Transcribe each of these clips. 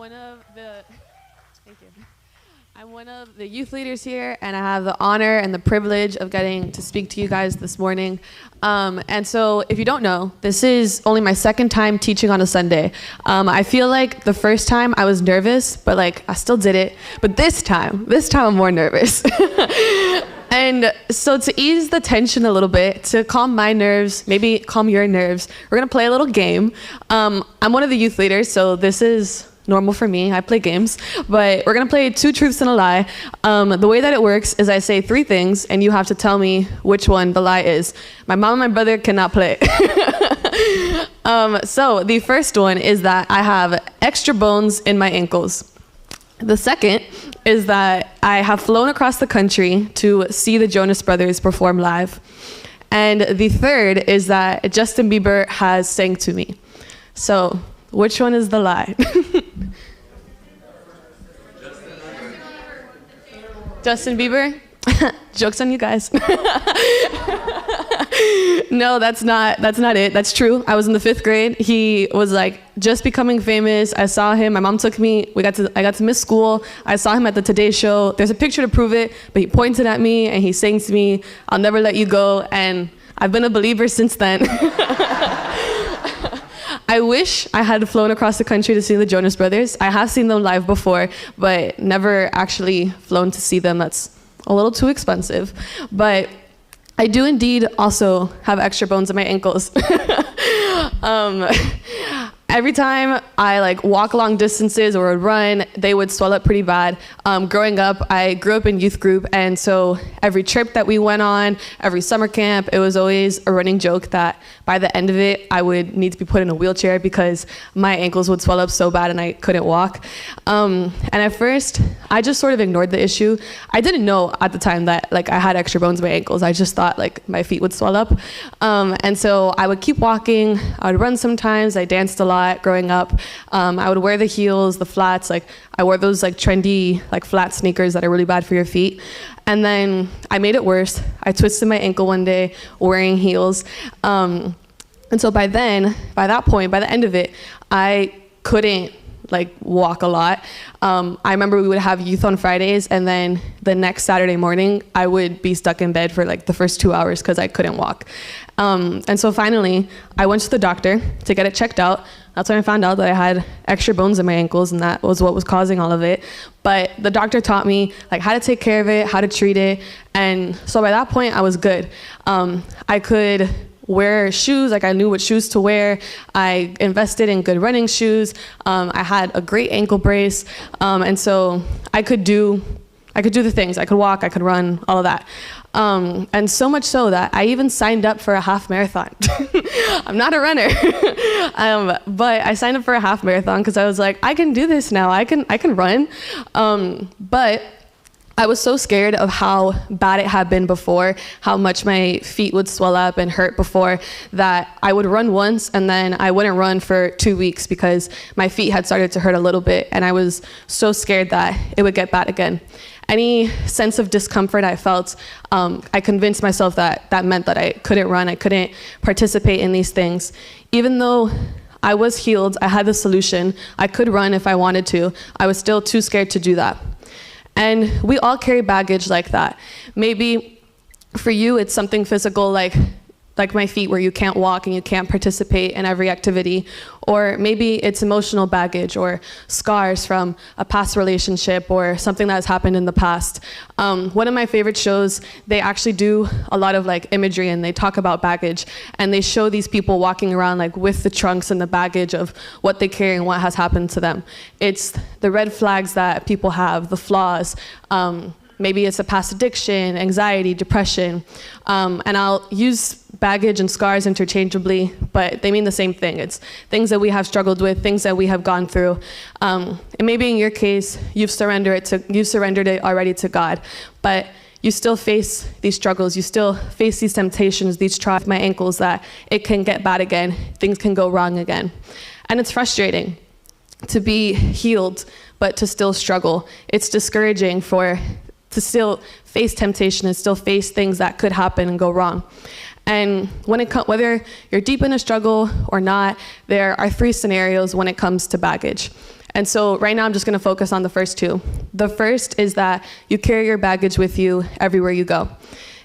one of the thank you. I'm one of the youth leaders here, and I have the honor and the privilege of getting to speak to you guys this morning. And so if you don't know, this is only my second time teaching on a Sunday. I feel like the first time I was nervous, but like I still did it. But this time I'm more nervous. And so to ease the tension a little bit, to calm my nerves, maybe calm your nerves, we're gonna play a little game. I'm one of the youth leaders, so this is normal for me. I play games, but we're gonna play two truths and a lie. The way that it works is I say three things and you have to tell me which one the lie is. My mom and my brother cannot play. So the first one is that I have extra bones in my ankles. The second is that I have flown across the country to see the Jonas Brothers perform live. And the third is that Justin Bieber has sang to me. So which one is the lie? Justin Bieber? Joke's on you guys. No, that's not it. That's true. I was in the 5th grade. He was like just becoming famous. I saw him. My mom took me. I got to miss school. I saw him at the Today Show. There's a picture to prove it, but he pointed at me and he sang to me, "I'll never let you go." And I've been a believer since then. I wish I had flown across the country to see the Jonas Brothers. I have seen them live before, but never actually flown to see them. That's a little too expensive. But I do indeed also have extra bones in my ankles. Every time I like walk long distances or would run, they would swell up pretty bad. Growing up, I grew up in youth group, and so every trip that we went on, every summer camp, it was always a running joke that by the end of it, I would need to be put in a wheelchair because my ankles would swell up so bad and I couldn't walk. And at first, I just sort of ignored the issue. I didn't know at the time that like I had extra bones in my ankles. I just thought like my feet would swell up. And so I would keep walking. I would run sometimes. I danced a lot growing up. I would wear the heels, the flats. Like I wore those like trendy like flat sneakers that are really bad for your feet. And then I made it worse. I twisted my ankle one day wearing heels. And so by that point, by the end of it, I couldn't like walk a lot. I remember we would have youth on Fridays, and then the next Saturday morning, I would be stuck in bed for like the first 2 hours because I couldn't walk. And so finally, I went to the doctor to get it checked out. That's when I found out that I had extra bones in my ankles, and that was what was causing all of it. But the doctor taught me like how to take care of it, how to treat it. And so by that point, I was good. I could wear shoes, like I knew what shoes to wear. I invested in good running shoes. I had a great ankle brace. And so I could do the things. I could walk, I could run, all of that. And so much so that I even signed up for a half marathon. I'm not a runner, but I signed up for a half marathon because I was like, I can do this now. I can run. But I was so scared of how bad it had been before, how much my feet would swell up and hurt before, that I would run once and then I wouldn't run for 2 weeks because my feet had started to hurt a little bit, and I was so scared that it would get bad again. Any sense of discomfort I felt, I convinced myself that that meant that I couldn't run, I couldn't participate in these things. Even though I was healed, I had the solution, I could run if I wanted to, I was still too scared to do that. And we all carry baggage like that. Maybe for you, it's something physical like my feet, where you can't walk and you can't participate in every activity. Or maybe it's emotional baggage or scars from a past relationship or something that has happened in the past. One of my favorite shows, they actually do a lot of like imagery, and they talk about baggage, and they show these people walking around like with the trunks and the baggage of what they carry and what has happened to them. It's the red flags that people have, the flaws. Maybe it's a past addiction, anxiety, depression. And I'll use baggage and scars interchangeably, but they mean the same thing. It's things that we have struggled with, things that we have gone through. And maybe in your case, you've surrendered it already to God, but you still face these struggles, you still face these temptations, these trials, my ankles, that it can get bad again, things can go wrong again. And it's frustrating to be healed, but to still struggle. It's discouraging to still face temptation and still face things that could happen and go wrong. And whether you're deep in a struggle or not, there are 3 scenarios when it comes to baggage. And so right now I'm just going to focus on the first two. The first is that you carry your baggage with you everywhere you go.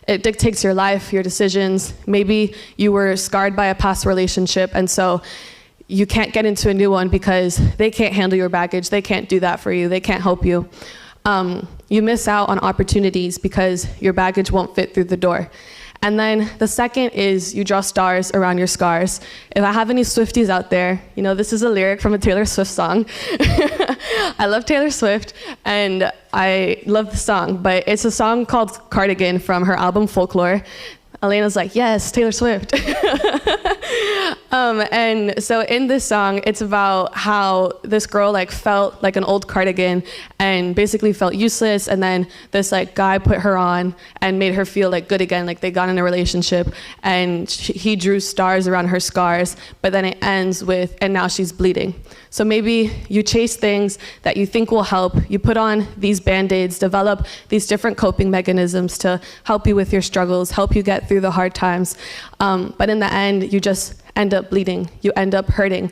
It dictates your life, your decisions. Maybe you were scarred by a past relationship, and so you can't get into a new one because they can't handle your baggage. They can't do that for you. They can't help you. You miss out on opportunities because your baggage won't fit through the door. And then the second is you draw stars around your scars. If I have any Swifties out there, you know, this is a lyric from a Taylor Swift song. I love Taylor Swift, and I love the song, but it's a song called Cardigan from her album Folklore. Elena's like, yes, Taylor Swift. And so in this song, it's about how this girl like felt like an old cardigan and basically felt useless. And then this like guy put her on and made her feel like good again, like they got in a relationship, and he drew stars around her scars, but then it ends with, and now she's bleeding. So maybe you chase things that you think will help. You put on these Band-Aids, develop these different coping mechanisms to help you with your struggles, help you get through the hard times. But in the end, you just end up bleeding. You end up hurting.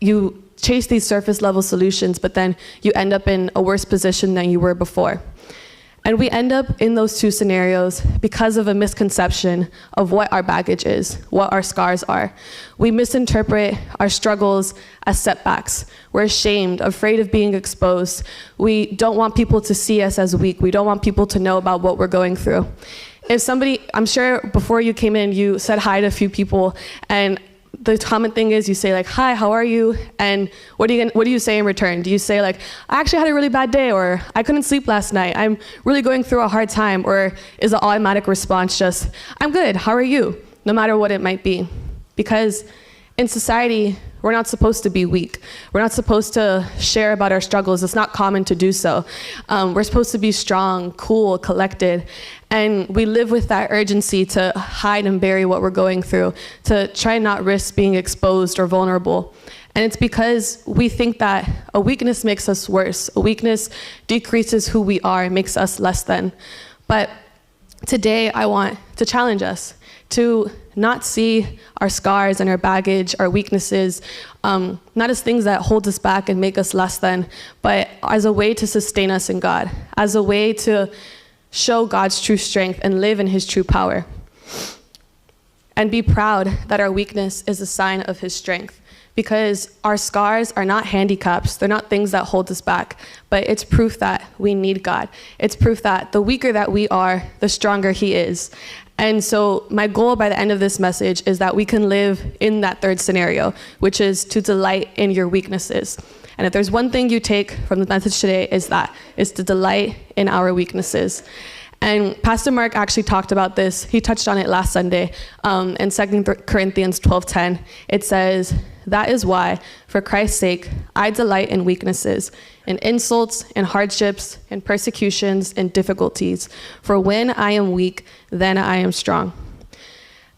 You chase these surface level solutions, but then you end up in a worse position than you were before. And we end up in those two scenarios because of a misconception of what our baggage is, what our scars are. We misinterpret our struggles as setbacks. We're ashamed, afraid of being exposed. We don't want people to see us as weak. We don't want people to know about what we're going through. If somebody, I'm sure before you came in, you said hi to a few people, and the common thing is you say like, hi, how are you? And what do you say in return? Do you say like, I actually had a really bad day, or I couldn't sleep last night, I'm really going through a hard time? Or is the automatic response just, I'm good, how are you? No matter what it might be. Because in society, we're not supposed to be weak. We're not supposed to share about our struggles. It's not common to do so. We're supposed to be strong, cool, collected. And we live with that urgency to hide and bury what we're going through, to try not risk being exposed or vulnerable. And it's because we think that a weakness makes us worse. A weakness decreases who we are, makes us less than. But today I want to challenge us to not see our scars and our baggage, our weaknesses, not as things that hold us back and make us less than, but as a way to sustain us in God, as a way to show God's true strength and live in his true power. And be proud that our weakness is a sign of his strength, because our scars are not handicaps. They're not things that hold us back, but it's proof that we need God. It's proof that the weaker that we are, the stronger he is. And so my goal by the end of this message is that we can live in that third scenario, which is to delight in your weaknesses. And if there's one thing you take from the message today, is to delight in our weaknesses. And Pastor Mark actually talked about this. He touched on it last Sunday in 2 Corinthians 12:10. It says, that is why, for Christ's sake, I delight in weaknesses, in insults, in hardships, in persecutions, in difficulties. For when I am weak, then I am strong.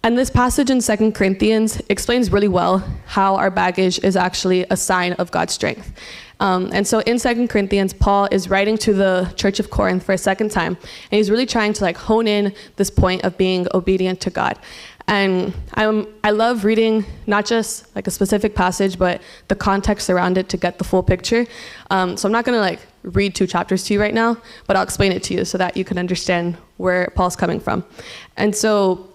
And this passage in 2 Corinthians explains really well how our baggage is actually a sign of God's strength. And so in 2 Corinthians, Paul is writing to the church of Corinth for a second time, and he's really trying to like hone in this point of being obedient to God. And I love reading not just like a specific passage, but the context around it to get the full picture. So I'm not gonna like read 2 chapters to you right now, but I'll explain it to you so that you can understand where Paul's coming from. And so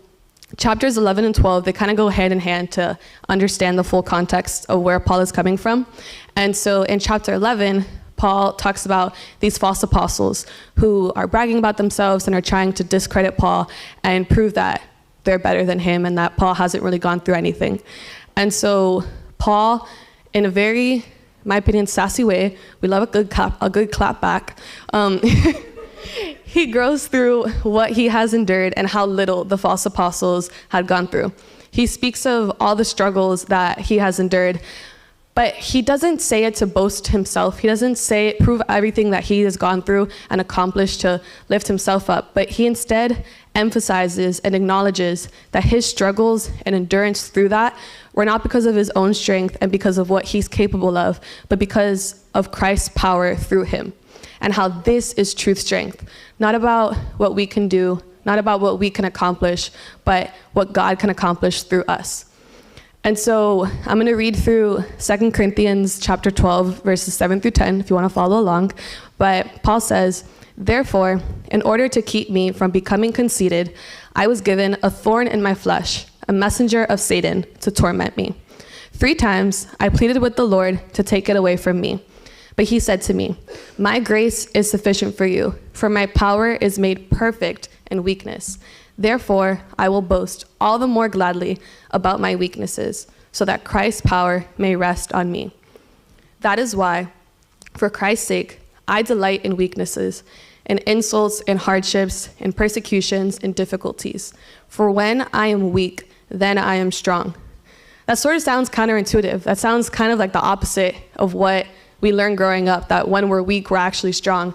chapters 11 and 12, they kind of go hand in hand to understand the full context of where Paul is coming from. And so in chapter 11, Paul talks about these false apostles who are bragging about themselves and are trying to discredit Paul and prove that they're better than him and that Paul hasn't really gone through anything. And so Paul, in a very, in my opinion, sassy way, we love a good clap back, he goes through what he has endured and how little the false apostles had gone through. He speaks of all the struggles that he has endured, but he doesn't say it to boast himself. He doesn't say it, prove everything that he has gone through and accomplished to lift himself up, but he instead emphasizes and acknowledges that his struggles and endurance through that were not because of his own strength and because of what he's capable of, but because of Christ's power through him. And how this is true strength, not about what we can do, not about what we can accomplish, but what God can accomplish through us. And so I'm going to read through 2 Corinthians chapter 12, verses 7 through 10, if you want to follow along. But Paul says, "Therefore, in order to keep me from becoming conceited, I was given a thorn in my flesh, a messenger of Satan to torment me. 3 times I pleaded with the Lord to take it away from me. But he said to me, 'My grace is sufficient for you, for my power is made perfect in weakness. Therefore, I will boast all the more gladly about my weaknesses, so that Christ's power may rest on me. That is why, for Christ's sake, I delight in weaknesses, in insults, in hardships, in persecutions, in difficulties. For when I am weak, then I am strong.'" That sort of sounds counterintuitive. That sounds kind of like the opposite of what we learned growing up, that when we're weak, we're actually strong.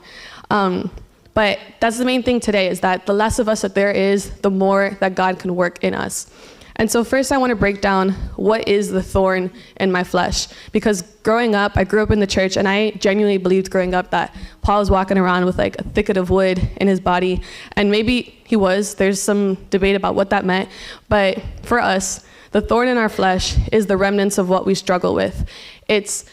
But that's the main thing today, is that the less of us that there is, the more that God can work in us. And so first I want to break down what is the thorn in my flesh. Because growing up, I grew up in the church, and I genuinely believed growing up that Paul was walking around with like a thicket of wood in his body. And maybe he was. There's some debate about what that meant. But for us, the thorn in our flesh is the remnants of what we struggle with. It's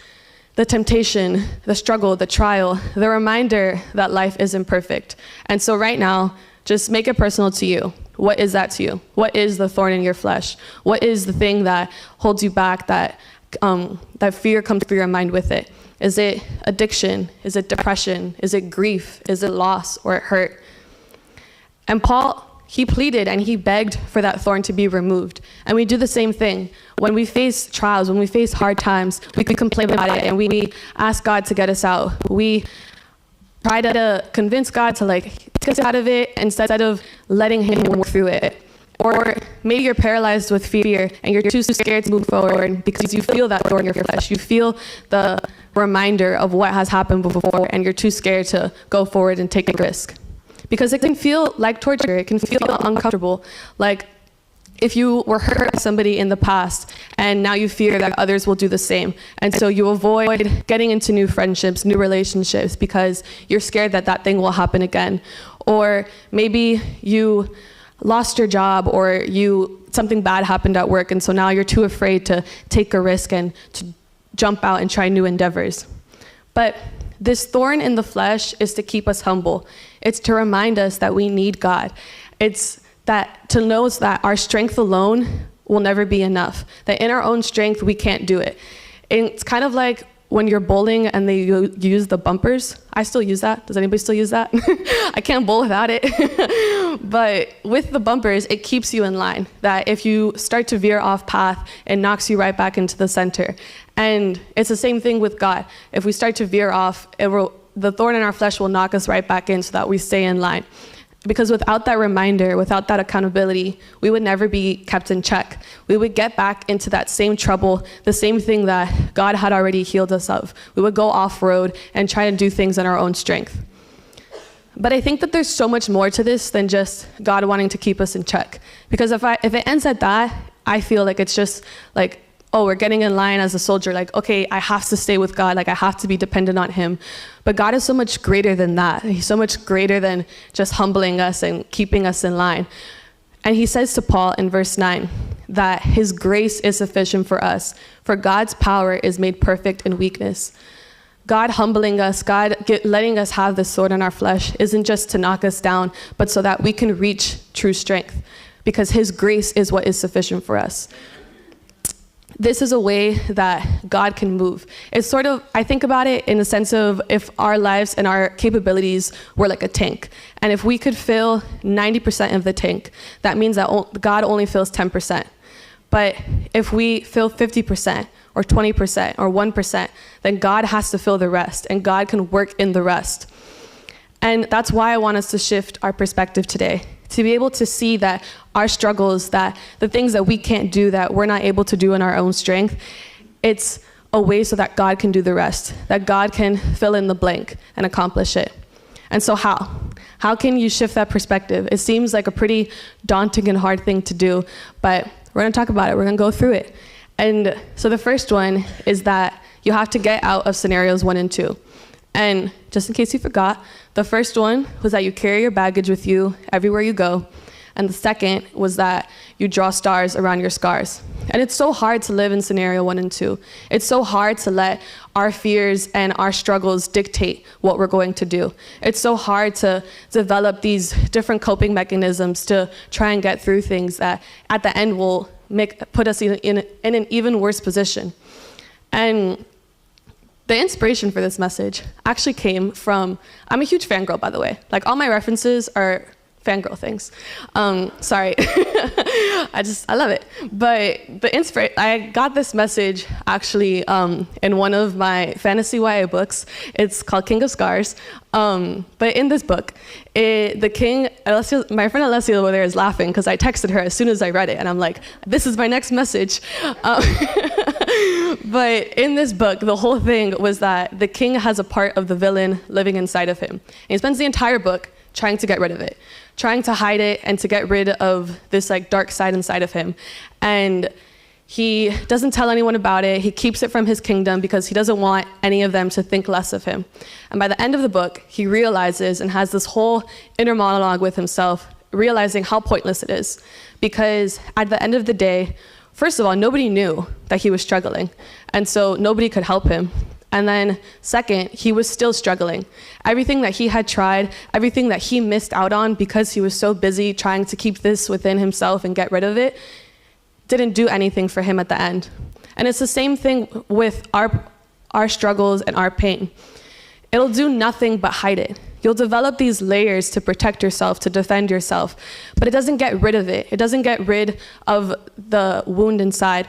the temptation, the struggle, the trial, the reminder that life isn't perfect. And so right now, just make it personal to you. What is that to you? What is the thorn in your flesh? What is the thing that holds you back, that fear comes through your mind with it? Is it addiction? Is it depression? Is it grief? Is it loss or hurt? And Paul, he pleaded and he begged for that thorn to be removed. And we do the same thing. When we face trials, when we face hard times, we complain about it and we ask God to get us out. We try to convince God to take us out of it instead of letting him work through it. Or maybe you're paralyzed with fear and you're too scared to move forward because you feel that thorn in your flesh. You feel the reminder of what has happened before and you're too scared to go forward and take a risk. Because it can feel like torture, it can feel uncomfortable. Like if you were hurt by somebody in the past and now you fear that others will do the same. And so you avoid getting into new friendships, new relationships, because you're scared that that thing will happen again. Or maybe you lost your job or something bad happened at work, and so now you're too afraid to take a risk and to jump out and try new endeavors. But this thorn in the flesh is to keep us humble. It's to remind us that we need God. It's that to know that our strength alone will never be enough, that in our own strength, we can't do it. It's kind of like when you're bowling and they use the bumpers. I still use that. Does anybody still use that? I can't bowl without it. But with the bumpers, it keeps you in line, that if you start to veer off path, it knocks you right back into the center. And it's the same thing with God. If we start to veer off, the thorn in our flesh will knock us right back in so that we stay in line. Because without that reminder, without that accountability, we would never be kept in check. We would get back into that same trouble, the same thing that God had already healed us of. We would go off-road and try to do things in our own strength. But I think that there's so much more to this than just God wanting to keep us in check. Because if it ends at that, I feel like it's just like, oh, we're getting in line as a soldier, like, okay, I have to stay with God, like I have to be dependent on him. But God is so much greater than that. He's so much greater than just humbling us and keeping us in line. And he says to Paul in verse 9 that his grace is sufficient for us, for God's power is made perfect in weakness. God humbling us, God letting us have this sword in our flesh isn't just to knock us down, but so that we can reach true strength, because his grace is what is sufficient for us. This is a way that God can move. It's sort of, I think about it in the sense of if our lives and our capabilities were like a tank. And if we could fill 90% of the tank, that means that God only fills 10%. But if we fill 50% or 20% or 1%, then God has to fill the rest, and God can work in the rest. And that's why I want us to shift our perspective today, to be able to see that our struggles, that the things that we can't do, that we're not able to do in our own strength, it's a way so that God can do the rest, that God can fill in the blank and accomplish it. And so how? How can you shift that perspective? It seems like a pretty daunting and hard thing to do, but we're gonna talk about it, we're gonna go through it. And so the first one is that you have to get out of scenarios 1 and 2. And just in case you forgot, the first one was that you carry your baggage with you everywhere you go. And the second was that you draw stars around your scars. And it's so hard to live in scenario 1 and 2. It's so hard to let our fears and our struggles dictate what we're going to do. It's so hard to develop these different coping mechanisms to try and get through things that at the end will put us in an even worse position. And the inspiration for this message actually came from, I'm a huge fangirl, by the way. Like, all my references are fangirl things. Sorry. I love it. But I got this message actually in one of my fantasy YA books. It's called King of Scars. But in this book, the king, Alessia, my friend Alessia over there is laughing because I texted her as soon as I read it, and I'm like, this is my next message. But in this book, the whole thing was that the king has a part of the villain living inside of him. And he spends the entire book trying to get rid of it, trying to hide it and to get rid of this like dark side inside of him. And he doesn't tell anyone about it. He keeps it from his kingdom because he doesn't want any of them to think less of him. And by the end of the book, he realizes and has this whole inner monologue with himself, realizing how pointless it is. Because at the end of the day, first of all, nobody knew that he was struggling. And so nobody could help him. And then second, he was still struggling. Everything that he had tried, everything that he missed out on because he was so busy trying to keep this within himself and get rid of it, didn't do anything for him at the end. And it's the same thing with our struggles and our pain. It'll do nothing but hide it. You'll develop these layers to protect yourself, to defend yourself, but it doesn't get rid of it. It doesn't get rid of the wound inside.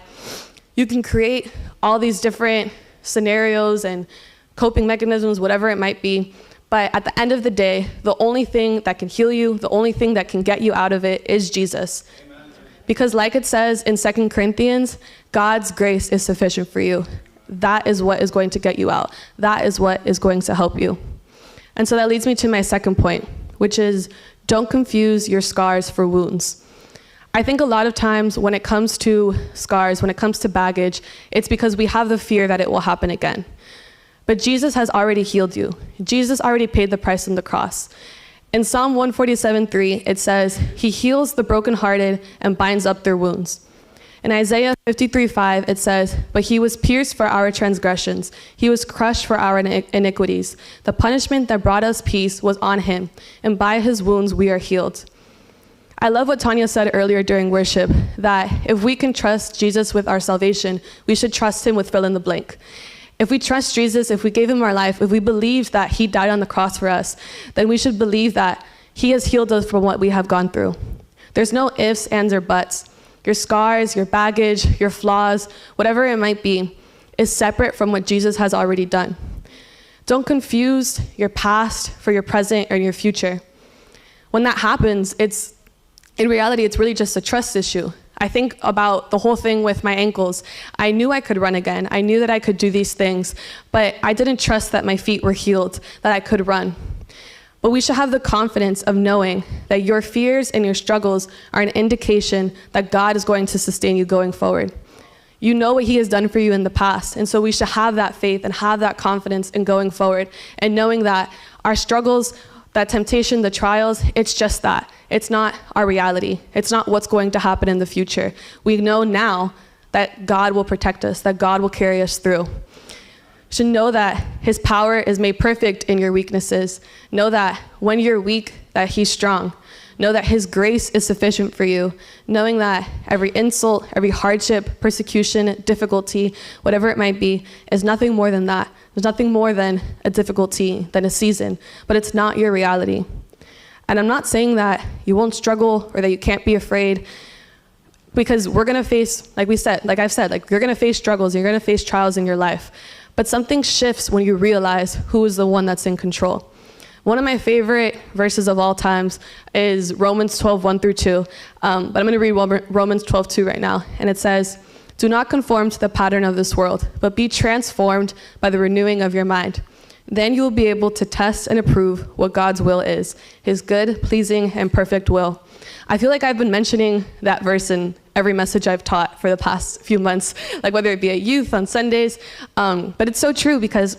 You can create all these different scenarios and coping mechanisms, whatever it might be, but at the end of the day, the only thing that can heal you, the only thing that can get you out of it is Jesus. Amen. Because like it says in 2 Corinthians, God's grace is sufficient for you. That is what is going to get you out. That is what is going to help you. And so that leads me to my second point, which is don't confuse your scars for wounds. I think a lot of times when it comes to scars, when it comes to baggage, it's because we have the fear that it will happen again. But Jesus has already healed you. Jesus already paid the price on the cross. In Psalm 147:3, it says, he heals the brokenhearted and binds up their wounds. In Isaiah 53:5, it says, but he was pierced for our transgressions. He was crushed for our iniquities. The punishment that brought us peace was on him, and by his wounds we are healed. I love what Tanya said earlier during worship, that if we can trust Jesus with our salvation, we should trust him with fill in the blank. If we trust Jesus, if we gave him our life, if we believe that he died on the cross for us, then we should believe that he has healed us from what we have gone through. There's no ifs, ands, or buts. Your scars, your baggage, your flaws, whatever it might be, is separate from what Jesus has already done. Don't confuse your past for your present or your future. When that happens, in reality, it's really just a trust issue. I think about the whole thing with my ankles. I knew I could run again. I knew that I could do these things, but I didn't trust that my feet were healed, that I could run. But we should have the confidence of knowing that your fears and your struggles are an indication that God is going to sustain you going forward. You know what he has done for you in the past, and so we should have that faith and have that confidence in going forward and knowing that our struggles, that temptation, the trials, it's just that. It's not our reality. It's not what's going to happen in the future. We know now that God will protect us, that God will carry us through. You should know that his power is made perfect in your weaknesses. Know that when you're weak, that he's strong. Know that his grace is sufficient for you. Knowing that every insult, every hardship, persecution, difficulty, whatever it might be, is nothing more than that. There's nothing more than a difficulty, than a season, but it's not your reality. And I'm not saying that you won't struggle or that you can't be afraid, because we're gonna face, like I've said, you're gonna face struggles, you're gonna face trials in your life. But something shifts when you realize who is the one that's in control. One of my favorite verses of all times is Romans 12:1-2. But I'm going to read Romans 12:2 right now. And it says, do not conform to the pattern of this world, but be transformed by the renewing of your mind. Then you will be able to test and approve what God's will is, his good, pleasing, and perfect will. I feel like I've been mentioning that verse in every message I've taught for the past few months, like whether it be at youth, on Sundays. But it's so true, because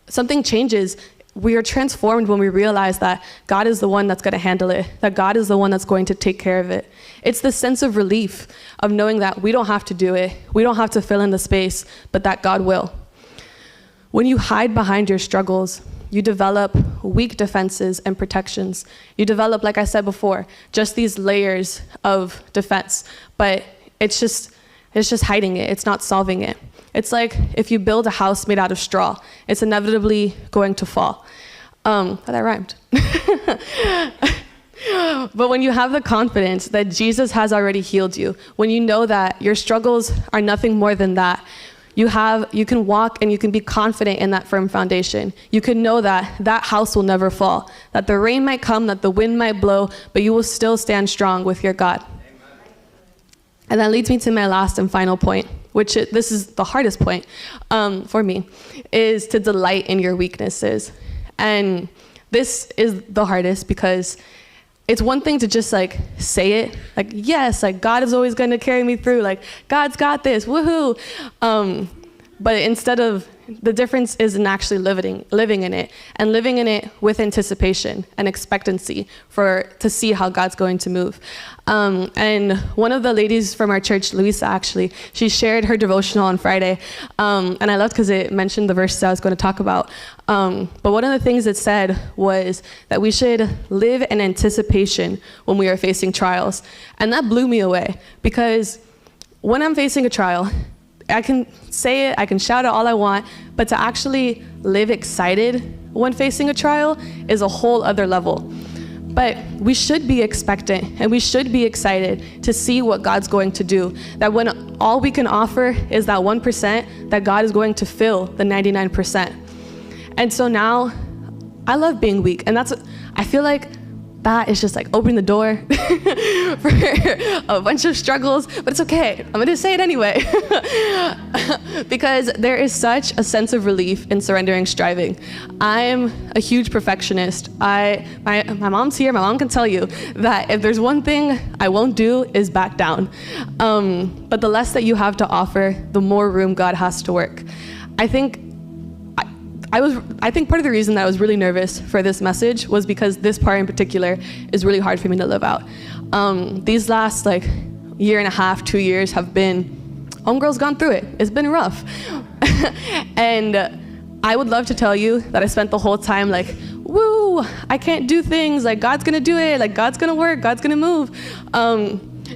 something changes we are transformed when we realize that God is the one that's going to handle it, that God is the one that's going to take care of it. It's the sense of relief of knowing that we don't have to do it, we don't have to fill in the space, but that God will. When you hide behind your struggles, you develop weak defenses and protections. You develop, like I said before, just these layers of defense, but it's just hiding it. It's not solving it. It's like if you build a house made out of straw, it's inevitably going to fall. That rhymed. But when you have the confidence that Jesus has already healed you, when you know that your struggles are nothing more than that, you can walk and you can be confident in that firm foundation. You can know that that house will never fall, that the rain might come, that the wind might blow, but you will still stand strong with your God. Amen. And that leads me to my last and final point, this is the hardest point for me, is to delight in your weaknesses. And this is the hardest because it's one thing to just like say it, like, yes, like God is always going to carry me through, like God's got this, woohoo. But instead of, the difference is in actually living in it, and living in it with anticipation and expectancy to see how God's going to move. And one of the ladies from our church, Luisa, actually, she shared her devotional on Friday. And I loved because it mentioned the verses I was going to talk about. But one of the things it said was that we should live in anticipation when we are facing trials. And that blew me away, because when I'm facing a trial, I can say it, I can shout it all I want, but to actually live excited when facing a trial is a whole other level. But we should be expectant and we should be excited to see what God's going to do. That when all we can offer is that 1%, that God is going to fill the 99%. And so now I love being weak. And I feel like that is just like opening the door for a bunch of struggles, but it's okay. I'm going to say it anyway. Because there is such a sense of relief in surrendering striving. I'm a huge perfectionist. My mom's here. My mom can tell you that if there's one thing I won't do is back down. But the less that you have to offer, the more room God has to work. I think part of the reason that I was really nervous for this message was because this part in particular is really hard for me to live out. These last year and a half, 2 years have been, homegirl's gone through it. It's been rough. And I would love to tell you that I spent the whole time woo, I can't do things, God's gonna do it, God's gonna work, God's gonna move.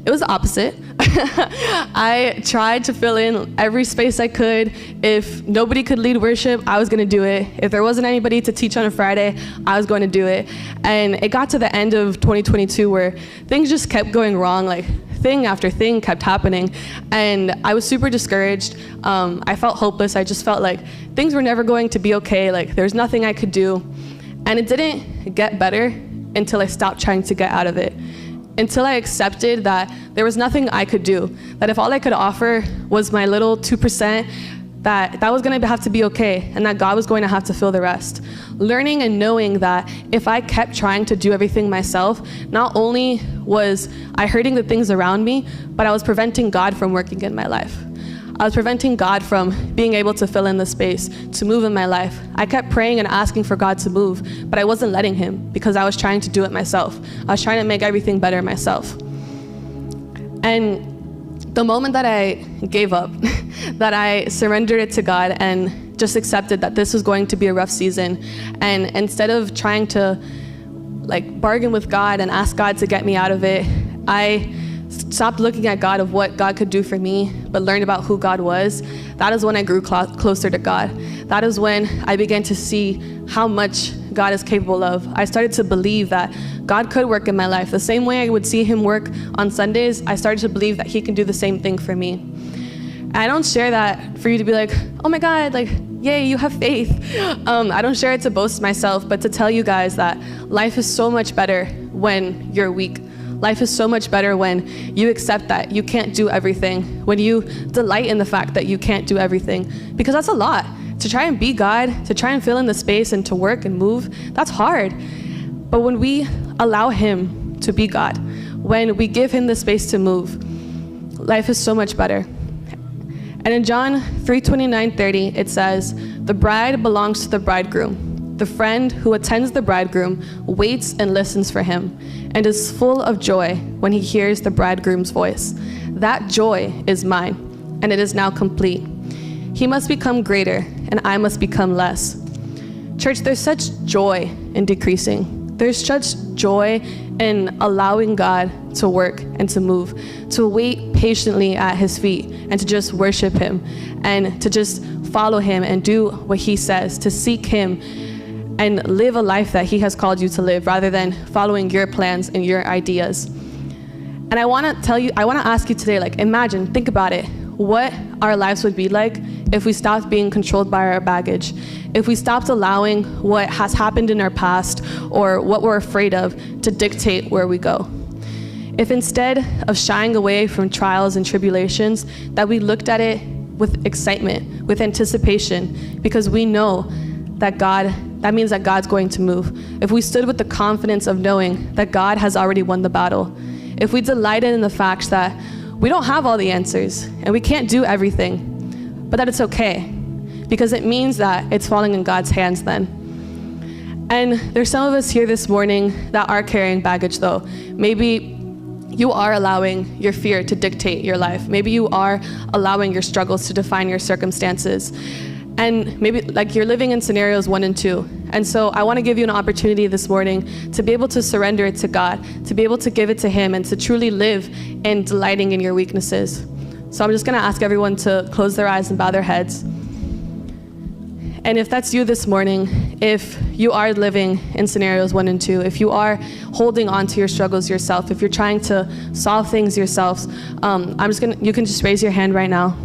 It was the opposite. I tried to fill in every space I could. If nobody could lead worship, I was going to do it. If there wasn't anybody to teach on a Friday, I was going to do it. And it got to the end of 2022 where things just kept going wrong. Thing after thing kept happening. And I was super discouraged. I felt hopeless. I just felt like things were never going to be okay. There's nothing I could do. And it didn't get better until I stopped trying to get out of it. Until I accepted that there was nothing I could do, that if all I could offer was my little 2%, that was going to have to be okay, and that God was going to have to fill the rest. Learning and knowing that if I kept trying to do everything myself, not only was I hurting the things around me, but I was preventing God from working in my life. I was preventing God from being able to fill in the space, to move in my life. I kept praying and asking for God to move, but I wasn't letting him because I was trying to do it myself. I was trying to make everything better myself. And the moment that I gave up, that I surrendered it to God and just accepted that this was going to be a rough season, and instead of trying to bargain with God and ask God to get me out of it, I stopped looking at God of what God could do for me, but learned about who God was. That is when I grew closer to God. That is when I began to see how much God is capable of. I started to believe that God could work in my life. The same way I would see him work on Sundays, I started to believe that he can do the same thing for me. And I don't share that for you to be like, oh my God, yay, you have faith. I don't share it to boast myself, but to tell you guys that life is so much better when you're weak. Life is so much better when you accept that you can't do everything, when you delight in the fact that you can't do everything, because that's a lot. To try and be God, to try and fill in the space and to work and move, that's hard. But when we allow him to be God, when we give him the space to move, life is so much better. And in John 3:29-30, it says, "The bride belongs to the bridegroom. The friend who attends the bridegroom waits and listens for him and is full of joy when he hears the bridegroom's voice. That joy is mine, and it is now complete. He must become greater, and I must become less. Church, there's such joy in decreasing. There's such joy in allowing God to work and to move, to wait patiently at his feet and to just worship him and to just follow him and do what he says, to seek him and live a life that he has called you to live rather than following your plans and your ideas. And I want to ask you today, imagine, think about it, what our lives would be like if we stopped being controlled by our baggage, if we stopped allowing what has happened in our past or what we're afraid of to dictate where we go. If instead of shying away from trials and tribulations, that we looked at it with excitement, with anticipation, because we know that that means that God's going to move. If we stood with the confidence of knowing that God has already won the battle, if we delighted in the fact that we don't have all the answers and we can't do everything, but that it's okay, because it means that it's falling in God's hands then. And there's some of us here this morning that are carrying baggage though. Maybe you are allowing your fear to dictate your life. Maybe you are allowing your struggles to define your circumstances. And maybe you're living in scenarios 1 and 2. And so I want to give you an opportunity this morning to be able to surrender it to God, to be able to give it to him and to truly live in delighting in your weaknesses. So I'm just going to ask everyone to close their eyes and bow their heads. And if that's you this morning, if you are living in scenarios 1 and 2, if you are holding on to your struggles yourself, if you're trying to solve things yourselves, you can just raise your hand right now.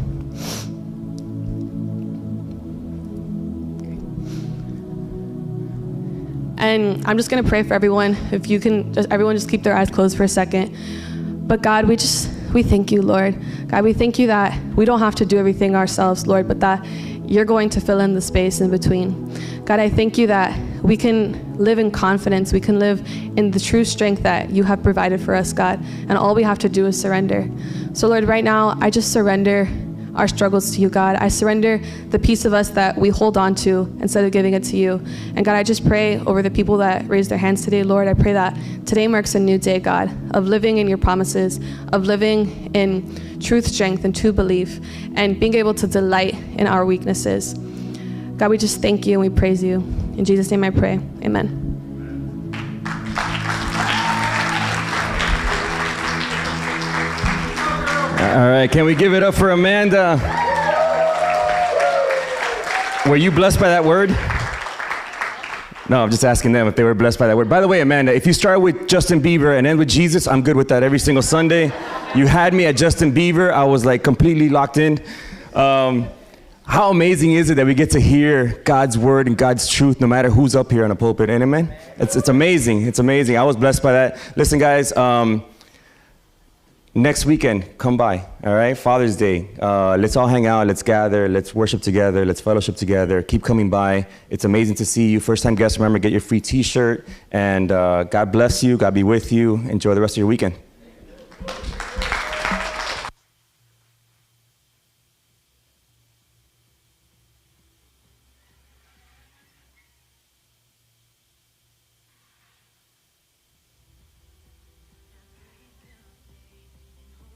And I'm just going to pray for everyone. If you can, everyone just keep their eyes closed for a second. But God, we thank you, Lord. God, we thank you that we don't have to do everything ourselves, Lord, but that you're going to fill in the space in between. God, I thank you that we can live in confidence. We can live in the true strength that you have provided for us, God. And all we have to do is surrender. So, Lord, right now, I just surrender our struggles to you, God. I surrender the piece of us that we hold on to instead of giving it to you. And God, I just pray over the people that raised their hands today, Lord. I pray that today marks a new day, God, of living in your promises, of living in truth, strength, and true belief, and being able to delight in our weaknesses. God, we just thank you and we praise you. In Jesus' name I pray, amen. All right, can we give it up for Amanda? Were you blessed by that word? No, I'm just asking them if they were blessed by that word. By the way, Amanda, if you start with Justin Bieber and end with Jesus, I'm good with that every single Sunday. You had me at Justin Bieber. I was completely locked in. How amazing is it that we get to hear God's word and God's truth no matter who's up here on the pulpit, amen? It's amazing. It's amazing. I was blessed by that. Listen, guys, next weekend, come by, all right? Father's Day. Let's all hang out. Let's gather. Let's worship together. Let's fellowship together. Keep coming by. It's amazing to see you. First-time guests, remember, get your free T-shirt. And God bless you. God be with you. Enjoy the rest of your weekend.